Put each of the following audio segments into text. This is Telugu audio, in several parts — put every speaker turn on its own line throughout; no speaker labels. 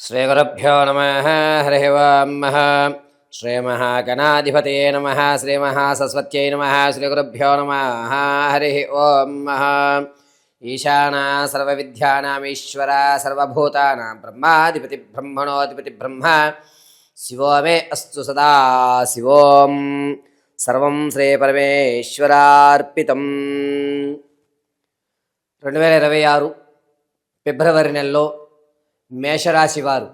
శ్రీగురుభ్యో నమః హరి ఓం శ్రీమహాగణాధిపతయే నమః శ్రీమహాసరస్వత్యై నమః శ్రీగురుభ్యో నమః హరి ఓం ఈశానా సర్వవిద్యానామీశ్వర సర్వభూతానాం బ్రహ్మాధిపతి బ్రహ్మణోధిపతి బ్రహ్మ శివో మే అస్తు సదా శివోం సర్వం శ్రీ పరమేశ్వరార్పితం. 2026 ఫిబ్రవరి నెలలో మేషరాశి వారు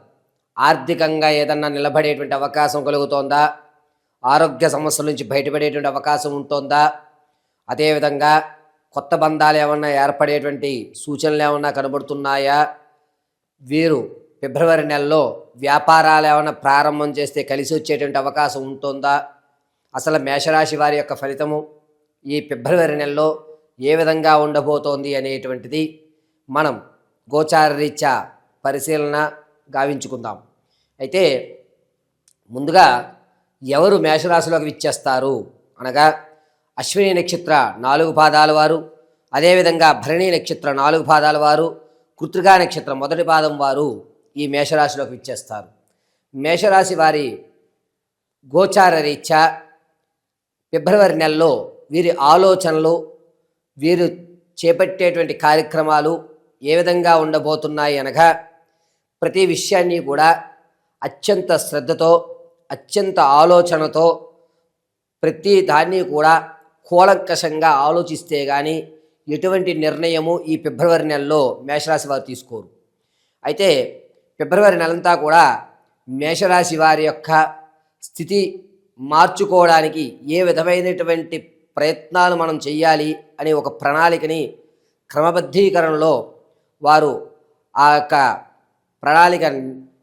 ఆర్థికంగా ఏదన్నా నిలబడేటువంటి అవకాశం కలుగుతోందా? ఆరోగ్య సమస్యల నుంచి బయటపడేటువంటి అవకాశం ఉంటుందా? అదేవిధంగా కొత్త బంధాలు ఏమన్నా ఏర్పడేటువంటి సూచనలు ఏమన్నా కనబడుతున్నాయా? వీరు ఫిబ్రవరి నెలలో వ్యాపారాలు ఏమన్నా ప్రారంభం చేస్తే కలిసి వచ్చేటువంటి అవకాశం ఉంటుందా? అసలు మేషరాశి వారి యొక్క ఫలితము ఈ ఫిబ్రవరి నెలలో ఏ విధంగా ఉండబోతోంది అనేటువంటిది మనం గోచార రీత్యా పరిశీలన గావించుకుందాం. అయితే ముందుగా ఎవరు మేషరాశిలోకి విచ్చేస్తారు అనగా అశ్విని నక్షత్ర 4 పాదాల వారు, అదేవిధంగా భరణి నక్షత్ర 4 పాదాల వారు, కృత్తికా నక్షత్రం 1 పాదం వారు ఈ మేషరాశిలోకి విచ్చేస్తారు. మేషరాశి వారి గోచార రీత్యా ఫిబ్రవరి నెలలో వీరి ఆలోచనలు, వీరు చేపట్టేటువంటి కార్యక్రమాలు ఏ విధంగా ఉండబోతున్నాయి అనగా ప్రతి విషయాన్ని కూడా అత్యంత శ్రద్ధతో, అత్యంత ఆలోచనతో ప్రతి దాన్ని కూడా కూలంకషంగా ఆలోచిస్తే కానీ ఎటువంటి నిర్ణయము ఈ ఫిబ్రవరి నెలలో మేషరాశి వారు తీసుకోరు. అయితే ఫిబ్రవరి నెలంతా కూడా మేషరాశి వారి యొక్క స్థితి మార్చుకోవడానికి ఏ విధమైనటువంటి ప్రయత్నాలు మనం చేయాలి అనే ఒక ప్రణాళికని క్రమబద్ధీకరణలో వారు ఆ యొక్క ప్రణాళిక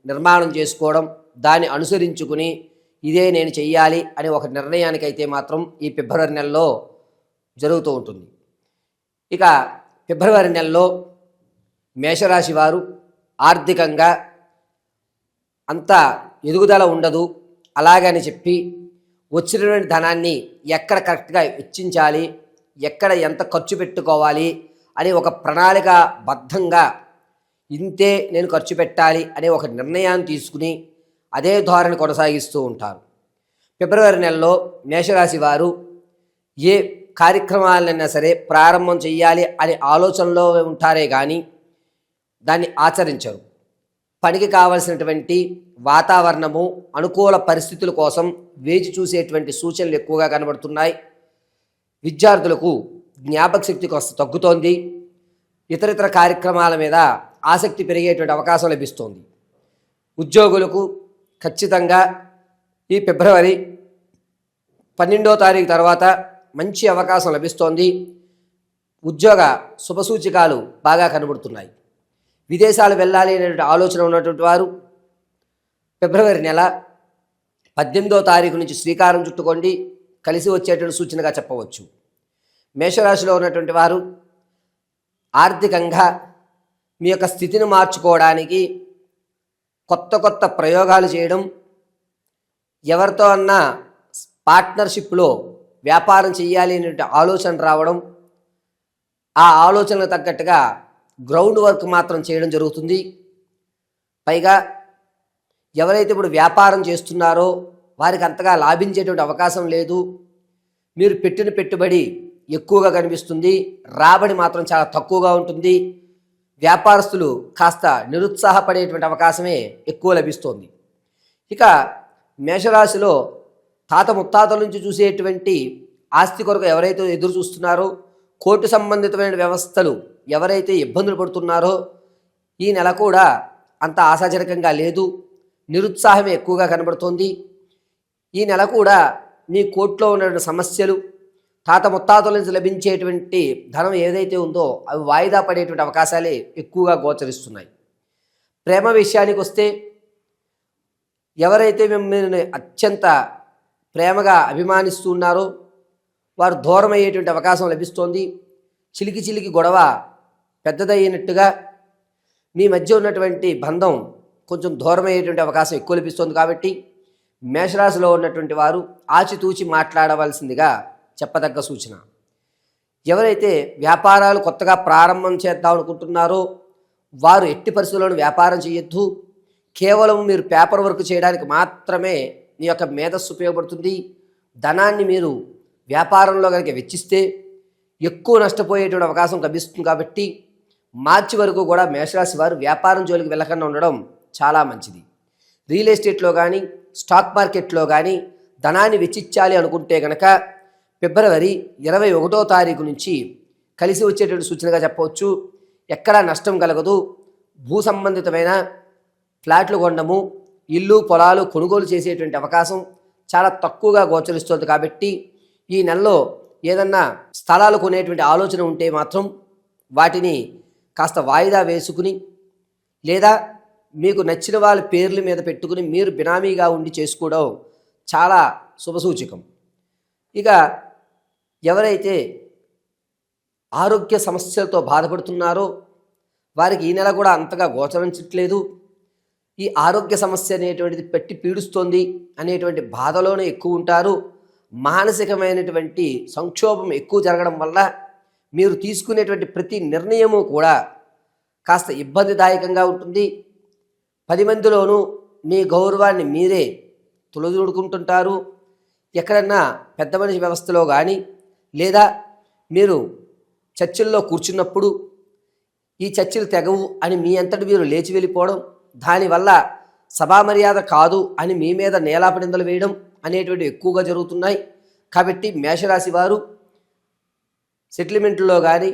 నిర్మాణం చేసుకోవడం, దాన్ని అనుసరించుకుని ఇదే నేను చెయ్యాలి అనే ఒక నిర్ణయానికైతే మాత్రం ఈ ఫిబ్రవరి నెలలో జరుగుతూ ఉంటుంది. ఇక ఫిబ్రవరి నెలలో మేషరాశి వారు ఆర్థికంగా అంత ఎదుగుదల ఉండదు. అలాగని చెప్పి వచ్చినటువంటి ధనాన్ని ఎక్కడ కరెక్ట్గా వెచ్చించాలి, ఎక్కడ ఎంత ఖర్చు పెట్టుకోవాలి అని ఒక ప్రణాళిక బద్ధంగా ఇంతే నేను ఖర్చు పెట్టాలి అనే ఒక నిర్ణయాన్ని తీసుకుని అదే ధోరణి కొనసాగిస్తూ ఉంటారు. ఫిబ్రవరి నెలలో మేషరాశి వారు ఏ కార్యక్రమాలైనా సరే ప్రారంభం చేయాలి అనే ఆలోచనలో ఉంటారే కానీ దాన్ని ఆచరించరు. పనికి కావలసినటువంటి వాతావరణము, అనుకూల పరిస్థితుల కోసం వేచి చూసేటువంటి సూచనలు ఎక్కువగా కనబడుతున్నాయి. విద్యార్థులకు జ్ఞాపక శక్తి తగ్గుతోంది. ఇతరితర కార్యక్రమాల మీద ఆసక్తి పెరిగేటువంటి అవకాశం లభిస్తోంది. ఉద్యోగులకు ఖచ్చితంగా ఈ ఫిబ్రవరి 12వ తారీఖు తర్వాత మంచి అవకాశం లభిస్తోంది. ఉద్యోగ శుభసూచికాలు బాగా కనబడుతున్నాయి. విదేశాలు వెళ్ళాలి అనేటువంటి ఆలోచన ఉన్నటువంటి వారు ఫిబ్రవరి నెల 18వ తారీఖు నుంచి శ్రీకారం చుట్టుకోండి, కలిసి వచ్చేటువంటి సూచనగా చెప్పవచ్చు. మేషరాశిలో ఉన్నటువంటి వారు ఆర్థికంగా మీ యొక్క స్థితిని మార్చుకోవడానికి కొత్త కొత్త ప్రయోగాలు చేయడం, ఎవరితో అన్నా పార్ట్నర్షిప్లో వ్యాపారం చేయాలి అనే ఆలోచన రావడం, ఆ ఆలోచనకు తగ్గట్టుగా గ్రౌండ్ వర్క్ మాత్రం చేయడం జరుగుతుంది. పైగా ఎవరైతే ఇప్పుడు వ్యాపారం చేస్తున్నారో వారికి అంతగా లాభించేటువంటి అవకాశం లేదు. మీరు పెట్టిన పెట్టుబడి ఎక్కువగా కనిపిస్తుంది, రాబడి మాత్రం చాలా తక్కువగా ఉంటుంది. వ్యాపారస్తులు కాస్త నిరుత్సాహపడేటువంటి అవకాశమే ఎక్కువ లభిస్తోంది. ఇక మేషరాశిలో తాత ముత్తాతల నుంచి చూసేటువంటి ఆస్తి కొరకు ఎవరైతే ఎదురు చూస్తున్నారో, కోర్టు సంబంధితమైన వ్యవస్థలు ఎవరైతే ఇబ్బందులు పడుతున్నారో ఈ నెల కూడా అంత ఆశాజనకంగా లేదు, నిరుత్సాహమే ఎక్కువగా కనబడుతోంది. ఈ నెల కూడా మీ కోర్టులో ఉన్నటువంటి సమస్యలు, తాత ముత్తాతల నుంచి లభించేటువంటి ధనం ఏదైతే ఉందో అవి వాయిదా పడేటువంటి అవకాశాలే ఎక్కువగా గోచరిస్తున్నాయి. ప్రేమ విషయానికి వస్తే ఎవరైతే మిమ్మల్ని అత్యంత ప్రేమగా అభిమానిస్తున్నారో వారు దూరం అయ్యేటువంటి అవకాశం లభిస్తోంది. చిలికి చిలికి గొడవ పెద్దదయ్యినట్టుగా మీ మధ్య ఉన్నటువంటి బంధం కొంచెం దూరం అయ్యేటువంటి అవకాశం ఎక్కువ లభిస్తుంది. కాబట్టి మేషరాశిలో ఉన్నటువంటి వారు ఆచితూచి మాట్లాడవలసిందిగా చెప్పదగ్గ సూచన. ఎవరైతే వ్యాపారాలు కొత్తగా ప్రారంభం చేద్దాం అనుకుంటున్నారో వారు ఎట్టి పరిస్థితుల్లోనూ వ్యాపారం చేయొద్దు. కేవలం మీరు పేపర్ వర్క్ చేయడానికి మాత్రమే మీ యొక్క మేధస్సు ఉపయోగపడుతుంది. ధనాన్ని మీరు వ్యాపారంలో కనుక వెచ్చిస్తే ఎక్కువ నష్టపోయేటువంటి అవకాశం కనిపిస్తుంది. కాబట్టి మార్చి వరకు కూడా మేషరాశి వారు వ్యాపారం జోలికి వెళ్ళకుండా ఉండడం చాలా మంచిది. రియల్ ఎస్టేట్లో కానీ స్టాక్ మార్కెట్లో కానీ ధనాన్ని వెచ్చించాలి అనుకుంటే కనుక ఫిబ్రవరి 21వ తారీఖు నుంచి కలిసి వచ్చేటువంటి సూచనగా చెప్పవచ్చు. ఎక్కడా నష్టం కలగదు. భూ సంబంధితమైన ఫ్లాట్లు కొనడము, ఇల్లు పొలాలు కొనుగోలు చేసేటువంటి అవకాశం చాలా తక్కువగా గోచరిస్తుంది. కాబట్టి ఈ నెలలో ఏదన్నా స్థలాలు కొనేటువంటి ఆలోచన ఉంటే మాత్రం వాటిని కాస్త వాయిదా వేసుకుని లేదా మీకు నచ్చిన వాళ్ళ పేర్ల మీద పెట్టుకుని మీరు బినామీగా ఉండి చేసుకోవడం చాలా శుభసూచకం. ఇక ఎవరైతే ఆరోగ్య సమస్యలతో బాధపడుతున్నారో వారికి ఈ నెల కూడా అంతగా గోచరించట్లేదు. ఈ ఆరోగ్య సమస్య అనేటువంటిది పెట్టి పీడిస్తోంది అనేటువంటి బాధలోనే ఎక్కువ ఉంటారు. మానసికమైనటువంటి సంక్షోభం ఎక్కువ జరగడం వల్ల మీరు తీసుకునేటువంటి ప్రతి నిర్ణయము కూడా కాస్త ఇబ్బందిదాయకంగా ఉంటుంది. 10 మందిలోనూ మీ గౌరవాన్ని మీరే తులదూడుకుంటుంటారు. ఎక్కడన్నా పెద్ద మనిషి వ్యవస్థలో కానీ లేదా మీరు చర్చిల్లో కూర్చున్నప్పుడు ఈ చర్చలు తెగవు అని మీ అంతటి మీరు లేచి వెళ్ళిపోవడం, దానివల్ల సభా మర్యాద కాదు అని మీ మీద నేలాపనిందలు వేయడం అనేటువంటి ఎక్కువగా జరుగుతున్నాయి. కాబట్టి మేషరాశి వారు సెటిల్మెంట్లో కానీ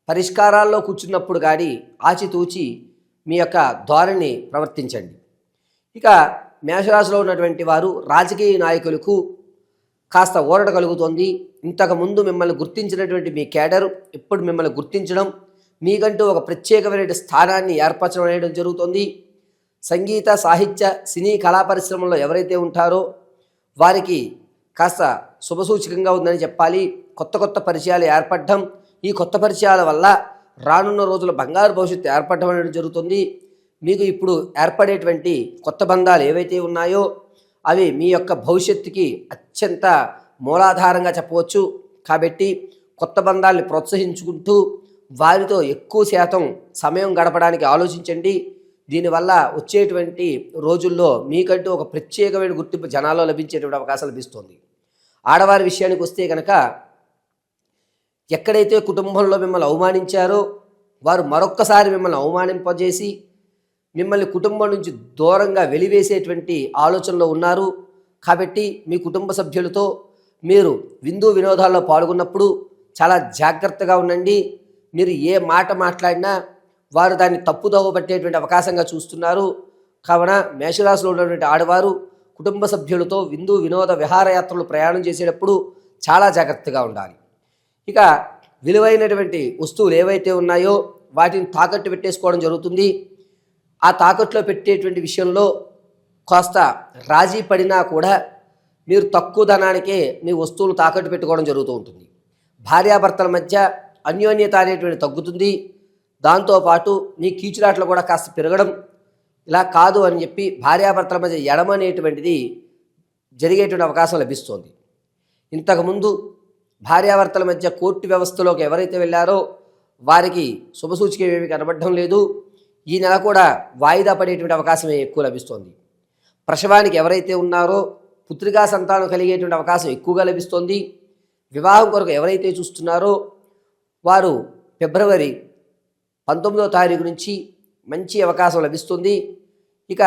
పరిష్కారాల్లో కూర్చున్నప్పుడు కానీ ఆచితూచి మీ యొక్క ధోరణి ప్రవర్తించండి. ఇక మేషరాశిలో ఉన్నటువంటి వారు రాజకీయ నాయకులకు కాస్త ఊరట కలుగుతోంది. ఇంతకుముందు మిమ్మల్ని గుర్తించినటువంటి మీ కేడర్ ఇప్పుడు మిమ్మల్ని గుర్తించడం, మీకంటూ ఒక ప్రత్యేకమైన స్థానాన్ని ఏర్పరచడం అనేది జరుగుతుంది. సంగీత సాహిత్య సినీ కళా పరిశ్రమలో ఎవరైతే ఉంటారో వారికి కాస్త శుభసూచకంగా ఉందని చెప్పాలి. కొత్త కొత్త పరిచయాలు ఏర్పడడం, ఈ కొత్త పరిచయాల వల్ల రానున్న రోజుల బంగారు భవిష్యత్తు ఏర్పడడం అనేది జరుగుతుంది. మీకు ఇప్పుడు ఏర్పడేటువంటి కొత్త బంధాలు ఏవైతే ఉన్నాయో అవి మీ యొక్క భవిష్యత్తుకి అత్యంత మూలాధారంగా చెప్పవచ్చు. కాబట్టి కొత్త బంధాలని ప్రోత్సహించుకుంటూ వారితో ఎక్కువ శాతం సమయం గడపడానికి ఆలోచించండి. దీనివల్ల వచ్చేటువంటి రోజుల్లో మీకంటూ ఒక ప్రత్యేకమైన గుర్తింపు జనాల్లో లభించేటువంటి అవకాశం లభిస్తుంది. ఆడవారి విషయానికి వస్తే కనుక ఎక్కడైతే కుటుంబంలో మిమ్మల్ని అవమానించారో వారు మరొక్కసారి మిమ్మల్ని అవమానింపజేసి మిమ్మల్ని కుటుంబం నుంచి దూరంగా వెలివేసేటువంటి ఆలోచనలో ఉన్నారు. కాబట్టి మీ కుటుంబ సభ్యులతో మీరు విందు వినోదాల్లో పాల్గొన్నప్పుడు చాలా జాగ్రత్తగా ఉండండి. మీరు ఏ మాట మాట్లాడినా వారు దాన్ని తప్పుదోవ పట్టేటువంటి అవకాశంగా చూస్తున్నారు. కావున మేషరాశిలో ఉన్నటువంటి ఆడవారు కుటుంబ సభ్యులతో విందు వినోద విహారయాత్రలు ప్రయాణం చేసేటప్పుడు చాలా జాగ్రత్తగా ఉండాలి. ఇక విలువైనటువంటి వస్తువులు ఏవైతే ఉన్నాయో వాటిని తాకట్టు పెట్టేసుకోవడం జరుగుతుంది. ఆ తాకట్టులో పెట్టేటువంటి విషయంలో కాస్త రాజీ పడినా కూడా మీరు తక్కువ ధనానికే మీ వస్తువులు తాకట్టు పెట్టుకోవడం జరుగుతూ ఉంటుంది. భార్యాభర్తల మధ్య అన్యోన్యత అనేటువంటి తగ్గుతుంది. దాంతోపాటు మీ కీచులాట్లు కూడా కాస్త పెరగడం, ఇలా కాదు అని చెప్పి భార్యాభర్తల మధ్య ఎడమనేటువంటిది జరిగేటువంటి అవకాశం లభిస్తుంది. ఇంతకుముందు భార్యాభర్తల మధ్య కోర్టు వ్యవస్థలోకి ఎవరైతే వెళ్ళారో వారికి శుభసూచిక ఏమీ కనబడడం లేదు. ఈ నెల కూడా వాయిదా పడేటువంటి అవకాశమే ఎక్కువ లభిస్తోంది. ప్రసవానికి ఎవరైతే ఉన్నారో పుత్రికా సంతానం కలిగేటువంటి అవకాశం ఎక్కువగా లభిస్తోంది. వివాహం కొరకు ఎవరైతే చూస్తున్నారో వారు ఫిబ్రవరి 19వ తారీఖు నుంచి మంచి అవకాశం లభిస్తుంది. ఇక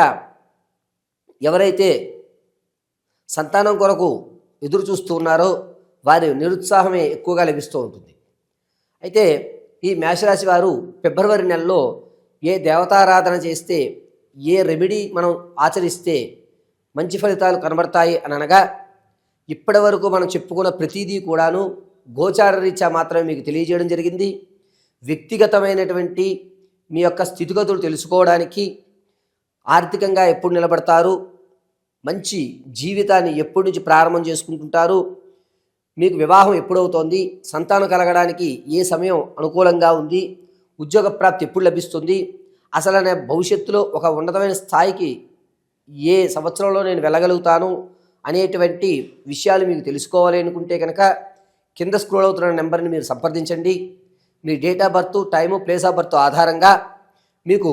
ఎవరైతే సంతానం కొరకు ఎదురు చూస్తూ ఉన్నారో వారి నిరుత్సాహమే ఎక్కువగా లభిస్తూ ఉంటుంది. అయితే ఈ మేషరాశి వారు ఫిబ్రవరి నెలలో ఏ దేవతారాధన చేస్తే, ఏ రెమెడీ మనం ఆచరిస్తే మంచి ఫలితాలు కనబడతాయి అని అనగా, ఇప్పటి వరకు మనం చెప్పుకున్న ప్రతిదీ కూడాను గోచార రీత్యా మాత్రమే మీకు తెలియజేయడం జరిగింది. వ్యక్తిగతమైనటువంటి మీ యొక్క స్థితిగతులు తెలుసుకోవడానికి, ఆర్థికంగా ఎప్పుడు నిలబడతారు, మంచి జీవితాన్ని ఎప్పటి నుంచి ప్రారంభం చేసుకుంటుంటారు, మీకు వివాహం ఎప్పుడవుతోంది, సంతానం కలగడానికి ఏ సమయం అనుకూలంగా ఉంది, ఉద్యోగ ప్రాప్తి ఎప్పుడు లభిస్తుంది, అసలు భవిష్యత్తులో ఒక ఉన్నతమైన స్థాయికి ఏ సంవత్సరంలో నేను వెళ్ళగలుగుతాను అనేటువంటి విషయాలు మీకు తెలుసుకోవాలి అనుకుంటే కనుక కింద స్క్రోల్ అవుతున్న నెంబర్ని మీరు సంప్రదించండి. మీ date of birth, time, place of birth ఆధారంగా మీకు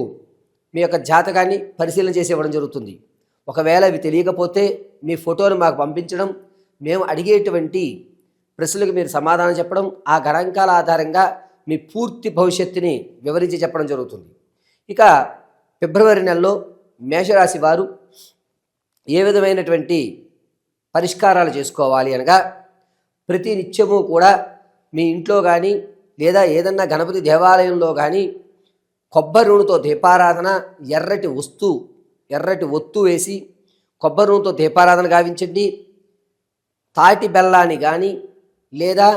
మీ యొక్క జాతకాన్ని పరిశీలన చేసి ఇవ్వడం జరుగుతుంది. ఒకవేళ ఇవి తెలియకపోతే మీ ఫోటోను మాకు పంపించడం, మేము అడిగేటువంటి ప్రశ్నలకు మీరు సమాధానం చెప్పడం, ఆ గణాంకాల ఆధారంగా మీ పూర్తి భవిష్యత్తుని వివరించి చెప్పడం జరుగుతుంది. ఇక ఫిబ్రవరి నెలలో మేషరాశి వారు ఏ విధమైనటువంటి పరిష్కారాలు చేసుకోవాలి అనగా, ప్రతి నిత్యము కూడా మీ ఇంట్లో కానీ లేదా ఏదన్నా గణపతి దేవాలయంలో కానీ కొబ్బరి నూనెతో దీపారాధన, ఎర్రటి ఒత్తు వేసి కొబ్బరి నూనెతో దీపారాధన గావించండి. తాటి బెల్లాన్ని కానీ లేదా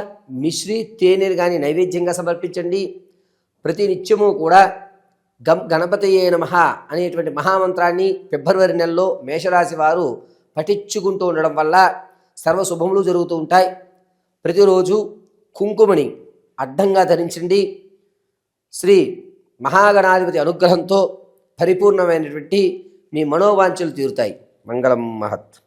మిశ్రీ తేనెని కానీ నైవేద్యంగా సమర్పించండి. ప్రతి నిత్యము కూడా గణపతయే నమః అనేటువంటి మహామంత్రాన్ని ఫిబ్రవరి నెలలో మేషరాశి వారు పఠించుకుంటూ ఉండడం వల్ల సర్వశుభములు జరుగుతూ ఉంటాయి. ప్రతిరోజు కుంకుమని అడ్డంగా ధరించండి. శ్రీ మహాగణాధిపతి అనుగ్రహంతో పరిపూర్ణమైనటువంటి మీ మనోవాంఛలు తీరుతాయి. మంగళం మహత్.